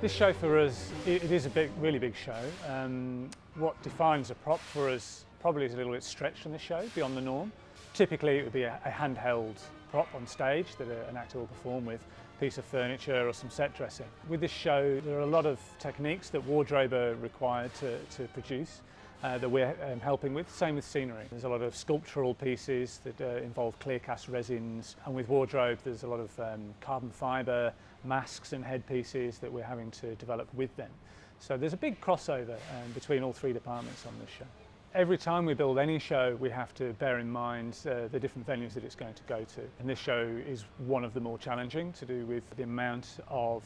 This show for us, it is a really big show. What defines a prop for us probably is a little bit stretched in the show, beyond the norm. Typically it would be a handheld prop on stage that an actor will perform with, a piece of furniture or some set dressing. With this show there are a lot of techniques that wardrobe are required to produce that we're helping with. Same with scenery. There's a lot of sculptural pieces that involve clear cast resins, and with wardrobe there's a lot of carbon fibre, masks and headpieces that we're having to develop with them. So there's a big crossover between all three departments on this show. Every time we build any show we have to bear in mind the different venues that it's going to go to, and this show is one of the more challenging, to do with the amount of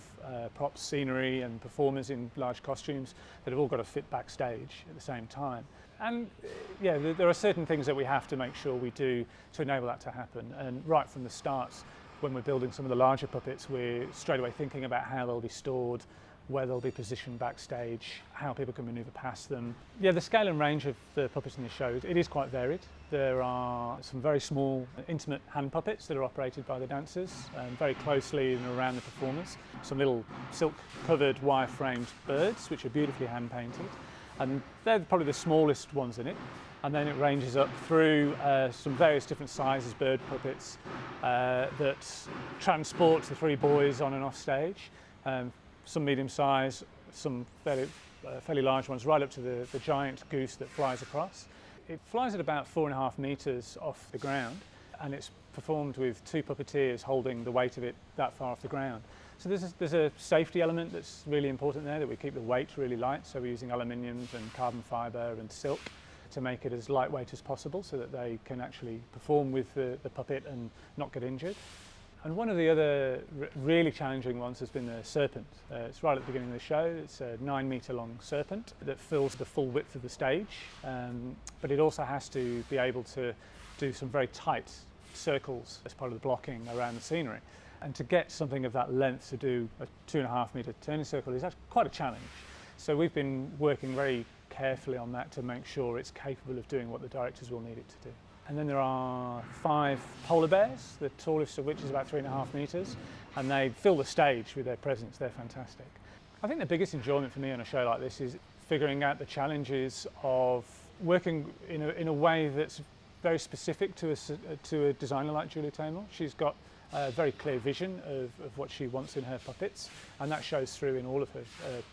props, scenery and performers in large costumes that have all got to fit backstage at the same time. And yeah, there are certain things that we have to make sure we do to enable that to happen, and right from the start when we're building some of the larger puppets we're straight away thinking about how they'll be stored, where they'll be positioned backstage, how people can manoeuvre past them. Yeah, the scale and range of the puppets in the show, it is quite varied. There are some very small, intimate hand puppets that are operated by the dancers, very closely and around the performers. Some little silk-covered, wire-framed birds, which are beautifully hand-painted. And they're probably the smallest ones in it. And then it ranges up through some various different sizes bird puppets that transport the three boys on and off stage. Some medium size, some fairly large ones, right up to the giant goose that flies across. It flies at about 4.5 meters off the ground, and it's performed with two puppeteers holding the weight of it that far off the ground. So there's a safety element that's really important there, that we keep the weight really light, so we're using aluminium and carbon fibre and silk to make it as lightweight as possible so that they can actually perform with the puppet and not get injured. And one of the other really challenging ones has been the serpent. It's right at the beginning of the show. It's a 9-meter long serpent that fills the full width of the stage, but it also has to be able to do some very tight circles as part of the blocking around the scenery. And to get something of that length to do a 2.5-meter turning circle is actually quite a challenge. So we've been working very carefully on that to make sure it's capable of doing what the directors will need it to do. And then there are 5 polar bears, the tallest of which is about 3.5 meters, and they fill the stage with their presence. They're fantastic. I think the biggest enjoyment for me on a show like this is figuring out the challenges of working in a way that's very specific to a designer like Julia Taymor. She's got a very clear vision of what she wants in her puppets, and that shows through in all of her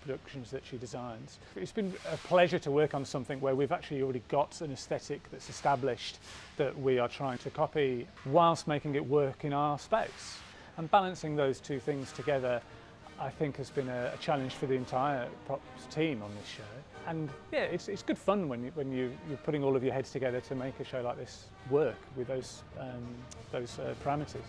productions that she designs. It's been a pleasure to work on something where we've actually already got an aesthetic that's established that we are trying to copy whilst making it work in our space. And balancing those two things together I think has been a challenge for the entire props team on this show. And yeah, it's good fun when you're putting all of your heads together to make a show like this work with those parameters.